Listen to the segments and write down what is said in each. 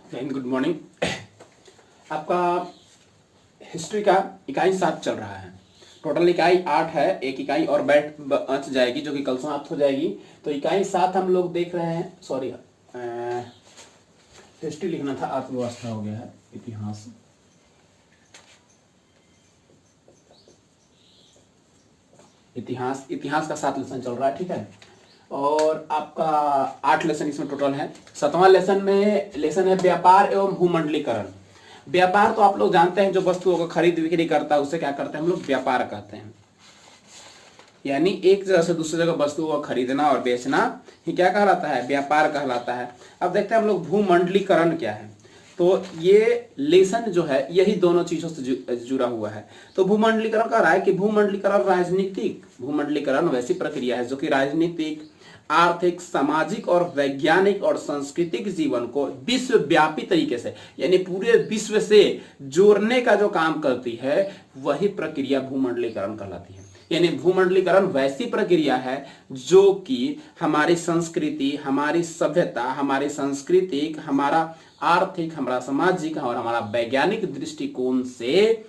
Good morning. आपका history का इकाई 7 चल रहा है। टोटल इकाई 8 है, एक इकाई और बैठ बच जाएगी जो कि कल समाप्त हो जाएगी। तो इकाई 7 हम लोग देख रहे हैं। सॉरी, हिस्ट्री लिखना था, अर्थव्यवस्था हो गया है। इतिहास इतिहास इतिहास का 7 लेसन चल रहा है, ठीक है। और आपका 8 लेसन इसमें टोटल है। 7वां लेसन है व्यापार एवं भूमंडलीकरण। व्यापार तो आप लोग जानते हैं, जो वस्तुओं को खरीद बिक्री करता है उसे क्या करते हैं हम लोग, व्यापार कहते हैं। यानी एक जगह से दूसरी जगह वस्तुओं को खरीदना और बेचना ही क्या कहलाता है, व्यापार कहलाता है। अब देखते हैं हम लोग भूमंडलीकरण क्या है। तो ये लेसन जो है यही दोनों चीजों से जुड़ा हुआ है। तो भूमंडलीकरण कह रहा है कि भूमंडलीकरण वैसी प्रक्रिया है जो कि राजनीतिक, आर्थिक, सामाजिक और वैज्ञानिक और सांस्कृतिक जीवन को विश्वव्यापी तरीके से यानी पूरे विश्व से जोड़ने का जो काम करती है वही प्रक्रिया भूमंडलीकरण कहलाती है। यानी भूमंडलीकरण वैसी प्रक्रिया है जो कि हमारी संस्कृति, हमारी सभ्यता, हमारी सांस्कृतिक, हमारा आर्थिक, हमारा सामाजिक और हमारा वैज्ञानिक दृष्टिकोण से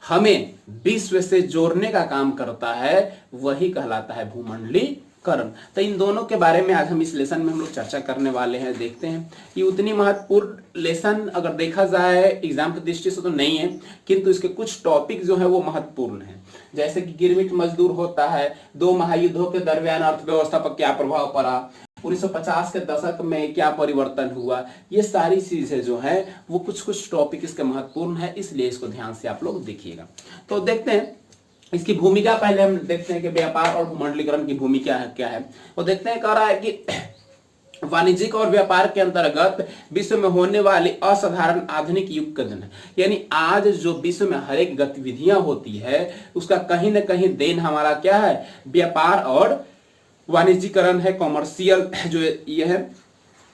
हमें विश्व से जोड़ने का काम करता है, वही कहलाता है भूमंडलीकरण। तो इन दोनों के बारे में आज हम इस लेसन में हम लोग चर्चा करने वाले हैं। देखते हैं कि उतनी महत्वपूर्ण लेसन अगर देखा जाए एग्जाम की दृष्टि से तो नहीं है, किंतु इसके कुछ टॉपिक जो है वो महत्वपूर्ण है। जैसे कि गिरमिट मजदूर होता है, 2 महायुद्धों के दरमियान अर्थव्यवस्था पर क्या प्रभाव पड़ा, 1950 के दशक में क्या परिवर्तन हुआ, ये सारी चीजें जो है वो कुछ टॉपिक इसके महत्वपूर्ण है, इसलिए इसको ध्यान से आप लोग देखिएगा। तो देखते हैं इसकी भूमिका। पहले हम देखते हैं कि व्यापार और भूमंडलीकरण की भूमिका क्या है। वो देखते हैं, कह रहा है कि वाणिज्यिक और व्यापार के अंतर्गत विश्व में होने वाली असाधारण आधुनिक युग का दिन है। यानी आज जो विश्व में हर एक गतिविधियां होती है उसका कहीं ना कहीं देन हमारा क्या है, व्यापार और वाणिज्यीकरण है, कॉमर्शियल जो ये है।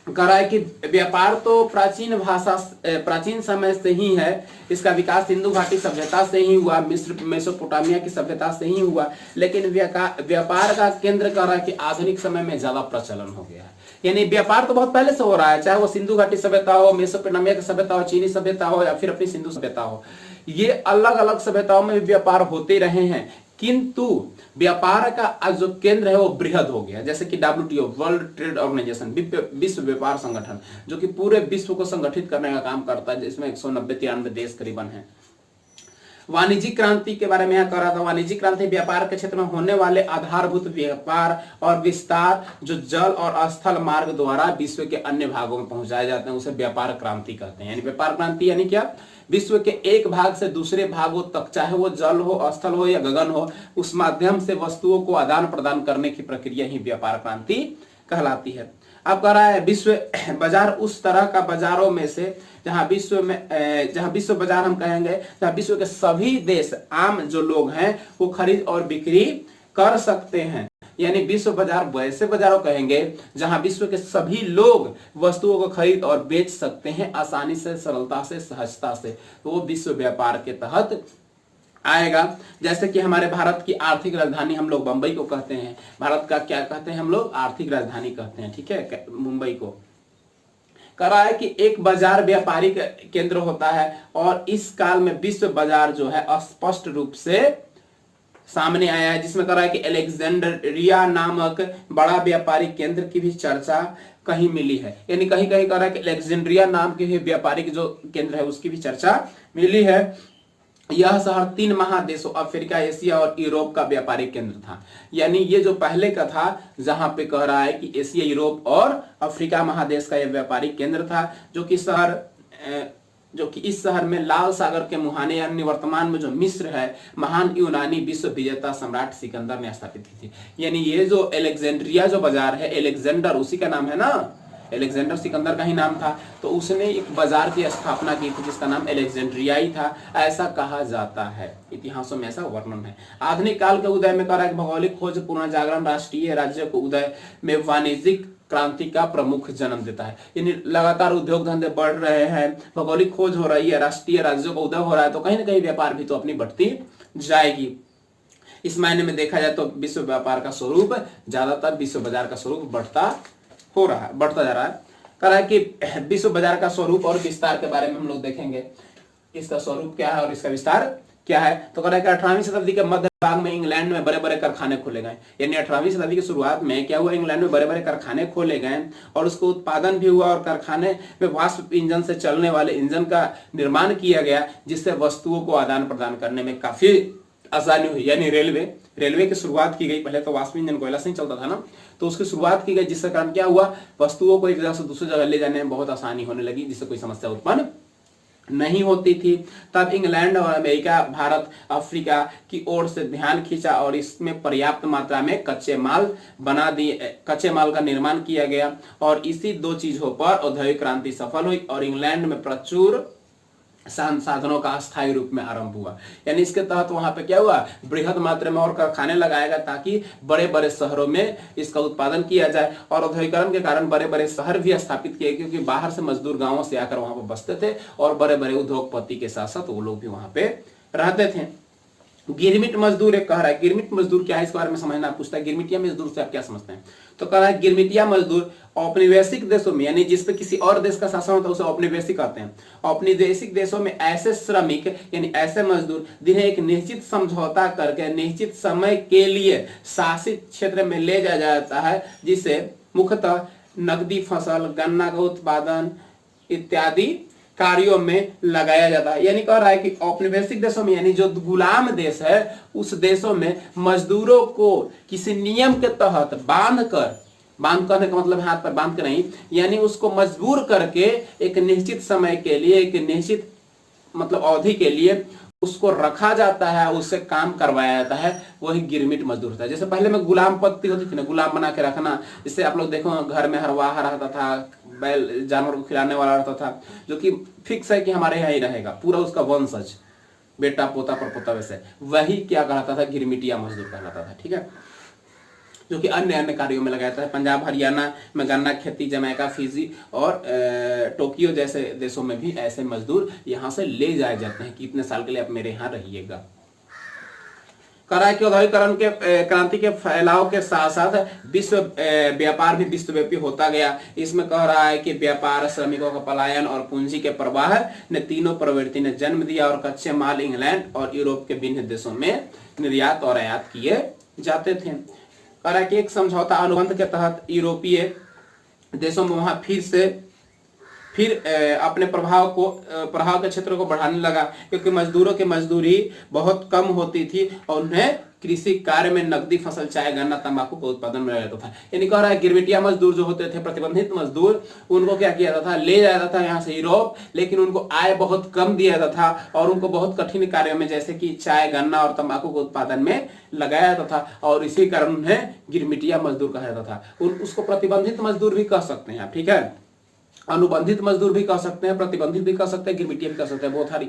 कह रहा है कि व्यापार तो प्राचीन समय से ही है। इसका विकास सिंधु घाटी सभ्यता से ही हुआ, मिस्र मेसोपोटामिया की सभ्यता से ही हुआ। लेकिन व्यापार का केंद्र कह रहा है कि आधुनिक समय में ज्यादा प्रचलन हो गया है। यानी व्यापार तो बहुत पहले से हो रहा है, चाहे वो सिंधु घाटी सभ्यता हो, मेसोपोटामिया की सभ्यता हो, चीनी सभ्यता हो या फिर अपनी सिंधु सभ्यता हो, ये अलग अलग सभ्यताओं में व्यापार होते रहे हैं। किंतु व्यापार का जो केंद्र है वो बृहद हो गया, जैसे कि WTO, वर्ल्ड ट्रेड ऑर्गेनाइजेशन, विश्व व्यापार संगठन, जो कि पूरे विश्व को संगठित करने का काम करता है, जिसमें 190-93 देश करीबन हैं। वाणिज्यिक क्रांति के बारे में यहां कह रहा था। वाणिज्यिक क्रांति व्यापार के क्षेत्र में होने वाले आधारभूत व्यापार और विस्तार जो जल और स्थल मार्ग द्वारा विश्व के अन्य भागों में पहुंचाए जाते हैं, उसे व्यापार क्रांति कहते हैं। यानी व्यापार क्रांति यानी क्या, विश्व के एक भाग से दूसरे भागों तक, चाहे वो जल हो, स्थल हो या गगन हो, उस माध्यम से वस्तुओं को आदान प्रदान करने की प्रक्रिया ही व्यापार क्रांति कहलाती है। अब कह रहा है विश्व बाजार उस तरह का बाजारों में से जहां विश्व बाजार हम कहेंगे, जहां विश्व के सभी देश, आम जो लोग हैं वो खरीद और बिक्री कर सकते हैं। यानी विश्व बाजार वैसे बाजारों कहेंगे जहां विश्व के सभी लोग वस्तुओं को खरीद और बेच सकते हैं आसानी से, सरलता से, सहजता से, तो वो विश्व व्यापार के तहत आएगा। जैसे कि हमारे भारत की आर्थिक राजधानी हम लोग बंबई को कहते हैं। भारत का क्या कहते हैं हम लोग, आर्थिक राजधानी कहते हैं, ठीक है, मुंबई को। कह रहा है कि एक बाजार व्यापारिक केंद्र होता है और इस काल में विश्व बाजार जो है स्पष्ट रूप से सामने आया है, जिसमें कह रहा है कि अलेक्जेंड्रिया नामक बड़ा व्यापारिक केंद्र की भी चर्चा कहीं मिली है। यानी कहीं कहीं कह रहा है कि अलेक्जेंड्रिया नाम के व्यापारिक जो केंद्र है उसकी भी चर्चा मिली है। यह शहर 3 महादेशों अफ्रीका, एशिया और यूरोप का व्यापारिक केंद्र था। यानी ये जो पहले का था, जहां पे कह रहा है कि एशिया, यूरोप और अफ्रीका महादेश का यह व्यापारिक केंद्र था, जो कि इस शहर में लाल सागर के मुहाने यानी वर्तमान में जो मिस्र है, महान यूनानी विश्व विजेता सम्राट सिकंदर ने स्थापित की थी। यानी ये जो अलेक्जेंड्रिया जो बाजार है, अलेक्जेंडर उसी का नाम है ना, अलेक्जेंडर सिकंदर का ही नाम था, तो उसने एक बाजार की स्थापना की थी जिसका नाम अलेक्जेंड्रिया ही था, ऐसा कहा जाता है। इतिहासों में ऐसा वर्णन है। आधुनिक काल के उदय में कह रहा है भौगोलिक खोज, पुनर्जागरण, राष्ट्रीय राज्य को उदय में वाणिज्यिक क्रांति का प्रमुख जन्म देता है। यानी लगातार उद्योग धंधे बढ़ रहे हैं, भौगोलिक खोज हो रही है, राष्ट्रीय राज्यों का उदय हो रहा है, तो कहीं ना कहीं व्यापार भी तो अपनी बढ़ती जाएगी। इस मायने में देखा जाए तो विश्व व्यापार का स्वरूप, ज्यादातर विश्व बाजार का स्वरूप बढ़ता जा रहा है। कह रहा है कि विश्व बाजार का स्वरूप और विस्तार के बारे में हम लोग देखेंगे, इसका स्वरूप क्या है और इसका विस्तार क्या है। तो कह रहा है कि 18वीं शताब्दी के मध्य भाग में इंग्लैंड में बड़े बड़े कारखाने खोले गए, यानी 18वीं शताब्दी की शुरुआत में क्या हुआ, इंग्लैंड में बड़े बड़े कारखाने खोले गए और उसको उत्पादन भी हुआ और कारखाने में वाष्प इंजन से चलने वाले इंजन का निर्माण किया गया, जिससे वस्तुओं को आदान प्रदान करने में काफी आसानी हुई। यानी रेलवे की शुरुआत की गई, पहले तो वाष्प इंजन कोयला से ही चलता था ना, तो उसकी शुरुआत की गई, जिसके कारण क्या हुआ, वस्तुओं को एक जगह से दूसरी जगह ले जाने में बहुत आसानी होने लगी, जिससे कोई समस्या उत्पन्न नहीं होती थी। तब इंग्लैंड और अमेरिका, भारत, अफ्रीका की ओर से ध्यान खींचा और इसमें पर्याप्त मात्रा में कच्चे माल का निर्माण किया गया और इसी दो चीजों पर औद्योगिक क्रांति सफल हुई और इंग्लैंड में प्रचुर संसाधनों का अस्थायी रूप में आरंभ हुआ। यानी इसके तहत वहां पे क्या हुआ, बृहद मात्रा में और कारखाने लगाएगा ताकि बड़े बड़े शहरों में इसका उत्पादन किया जाए और औद्योगिकरण के कारण बड़े बड़े शहर भी स्थापित किए, क्योंकि बाहर से मजदूर गांवों से आकर वहां पर बसते थे और बड़े बड़े उद्योगपति के साथ साथ वो लोग भी वहां पे रहते थे। गिरमिट मजदूर एक कह रहा है, गिरमिट मजदूर क्या है इसके बारे में समझना पूछता है, गिरमिटिया मजदूर से आप क्या समझते हैं। तो कह रहा है गिरमिटिया मजदूर औपनिवेशिक देशों में, यानी जिसपे किसी और देश का शासन होता है उसे औपनिवेशिक कहते हैं। औपनिवेशिक देशों में ऐसे श्रमिक यानी ऐसे मजदूर जिन्हें एक निश्चित समझौता करके निश्चित समय के लिए शासित क्षेत्र में ले जाया जाता है, जिसे मुख्यतः नकदी फसल, गन्ना का उत्पादन इत्यादि कार्यों में लगाया जाता है। यानी कह रहा है कि औपनिवेशिक देशों में, यानी जो गुलाम देश है उस देशों में मजदूरों को किसी नियम के तहत बांध करने का मतलब हाथ पर बांध कर नहीं, यानी उसको मजबूर करके एक निश्चित समय के लिए, एक निश्चित मतलब अवधि के लिए उसको रखा जाता है, उससे काम करवाया जाता है, वही गिरमिट मजदूर होता है। जैसे पहले में गुलाम पत्ती होती थी ना, गुलाम बना के रखना, जिससे आप लोग देखो घर में हरवाहा रहता था, बैल जानवर को खिलाने वाला रहता था, जो कि फिक्स है कि हमारे यहाँ ही रहेगा, पूरा उसका वंशज, बेटा पोता पर पोता, वैसे वही क्या कहलाता था, गिरमिटिया मजदूर कहलाता था। ठीक है, जो कि अन्य अन्य कार्यों में लगाया जाता है। पंजाब हरियाणा में गन्ना खेती, जमैका, फिजी और टोक्यो जैसे देशों में भी ऐसे मजदूर यहाँ से ले जाए जाते हैं कि इतने साल के लिए आप मेरे यहाँ रहिएगा। कह रहा है कि औद्योगिकरण के क्रांति के फैलाव के साथ साथ विश्व व्यापार भी विश्वव्यापी होता गया। इसमें कह रहा है कि व्यापार, श्रमिकों का पलायन और पूंजी के प्रवाह ने तीनों प्रवृत्ति ने जन्म दिया और कच्चे माल इंग्लैंड और यूरोप के विभिन्न देशों में निर्यात और आयात किए जाते थे। कह रहा है कि एक समझौता अनुबंध के तहत यूरोपीय देशों में वहां फिर अपने प्रभाव के क्षेत्र को बढ़ाने लगा, क्योंकि मजदूरों की मजदूरी बहुत कम होती थी और उन्हें कृषि कार्य में नकदी फसल, चाय, गन्ना, तंबाकू का उत्पादन में रहता था। यानी कह रहा है गिरमिटिया मजदूर जो होते थे, प्रतिबंधित मजदूर, उनको क्या किया जाता था, ले जाया जाता था यहाँ से यूरोप, लेकिन उनको आय बहुत कम दिया जाता था और उनको बहुत कठिन कार्यों में जैसे कि चाय, गन्ना और तंबाकू के उत्पादन में लगाया जाता था और इसी कारण उन्हें गिरमिटिया मजदूर कहा जाता था। उसको प्रतिबंधित मजदूर भी कह सकते हैं, ठीक है, अनुबंधित मजदूर भी कह सकते हैं, प्रतिबंधित भी कह सकते हैं, गिरमिटिया भी कह सकते हैं, both are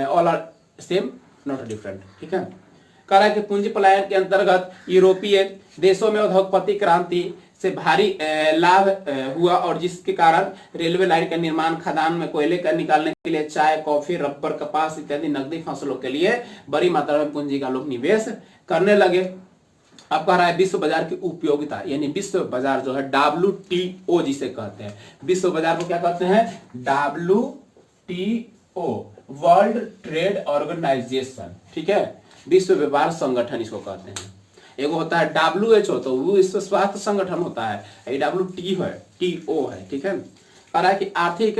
all are same, not different. ठीक है, कह रहा है कि पूंजी पलायन के अंतर्गत यूरोपीय देशों में उद्योगपति क्रांति से भारी लाभ हुआ और जिसके कारण रेलवे लाइन का निर्माण, खदान में कोयले का निकालने के लिए, चाय, कॉफी, रबर, कपास इत्यादि नकदी फसलों के लिए बड़ी मात्रा में पूंजी का लोग निवेश करने लगे। अब कह रहा है विश्व बाजार की उपयोगिता, यानी विश्व बाजार जो है WTO जिसे कहते हैं, विश्व बाजार को क्या कहते हैं, WTO, वर्ल्ड ट्रेड ऑर्गेनाइजेशन। ठीक है, विश्व व्यापार संगठन इसको कहते हैं। एक होता है WHO, तो वो विश्व स्वास्थ्य संगठन होता है, WTO है। ठीक है, कह रहा है कि आर्थिक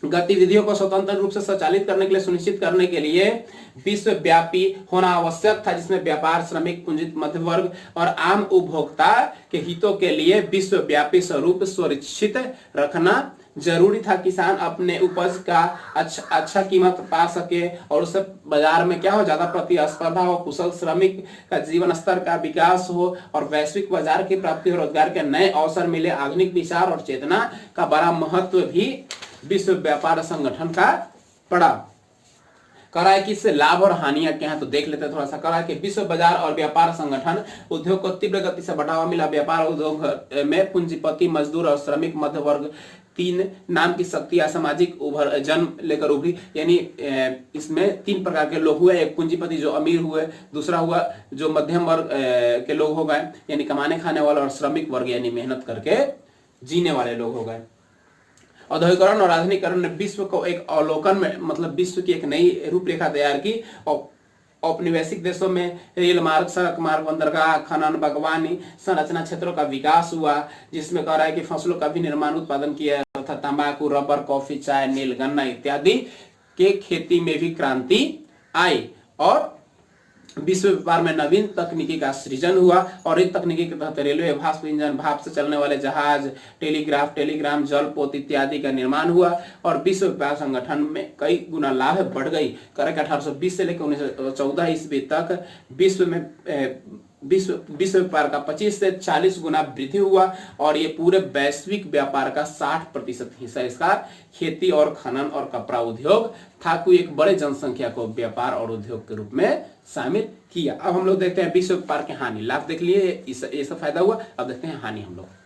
गतिविधियों को स्वतंत्र रूप से संचालित करने के लिए, सुनिश्चित करने के लिए विश्वव्यापी होना आवश्यक था, जिसमें व्यापार, श्रमिक, पूंजीत मध्य वर्ग और आम उपभोक्ता के हितों के लिए विश्वव्यापी स्वरूप सुरक्षित रखना जरूरी था। किसान अपने उपज का अच्छा कीमत पा सके और उससे बाजार में क्या हो, ज्यादा प्रतिस्पर्धा हो, कुशल श्रमिक का जीवन स्तर का विकास हो और वैश्विक बाजार की प्राप्ति हो, रोजगार के नए अवसर मिले। आधुनिक विचार और चेतना का बड़ा महत्व भी विश्व व्यापार संगठन का पड़ा। कह रहा है कि इससे लाभ और हानियां क्या है, तो देख लेते हैं थोड़ा सा। कह रहा है कि विश्व बाजार और व्यापार संगठन उद्योग को तीव्र गति से बढ़ावा मिला। व्यापार उद्योग में पूंजीपति, मजदूर और श्रमिक मध्य वर्ग तीन नाम की शक्तियां सामाजिक जन्म लेकर उभरी। यानी इसमें तीन प्रकार के लोग हुए, एक पूंजीपति जो अमीर हुए, दूसरा हुआ जो मध्यम वर्ग के लोग हो गए यानी कमाने खाने वाले, और श्रमिक वर्ग यानी मेहनत करके जीने वाले लोग हो गए। औद्योगिकरण और आधुनिकीकरण ने विश्व को एक अवलोकन में, मतलब विश्व की एक नई रूपरेखा तैयार की और औपनिवेशिक देशों में रेल मार्ग, सड़क मार्ग, बंदरगाह, खनन, बागवानी, संरचना क्षेत्रों का विकास हुआ, जिसमें कह रहा है कि फसलों का भी निर्माण उत्पादन किया तथा तंबाकू, रबर, कॉफी, चाय, नील, गन्ना इत्यादि के खेती में भी क्रांति आई और विश्व व्यापार में नवीन तकनीकी का सृजन हुआ और इस तकनीकी के तहत रेलवे, भाप इंजन, भाप से चलने वाले जहाज, टेलीग्राफ, टेलीग्राम, जलपोत इत्यादि का निर्माण हुआ और विश्व व्यापार संगठन में कई गुना लाभ बढ़ गई। करें 1820 से लेकर 1914 ईस्वी तक विश्व व्यापार का 25 से 40 गुना वृद्धि हुआ और ये पूरे वैश्विक व्यापार का 60% हिस्सा इसका खेती और खनन और कपड़ा उद्योग था, कोई एक बड़े जनसंख्या को व्यापार और उद्योग के रूप में शामिल किया। अब हम लोग देखते हैं विश्व व्यापार के हानि। लाभ देख लिए, इससे फायदा हुआ, अब देखते हैं हानि हम लोग।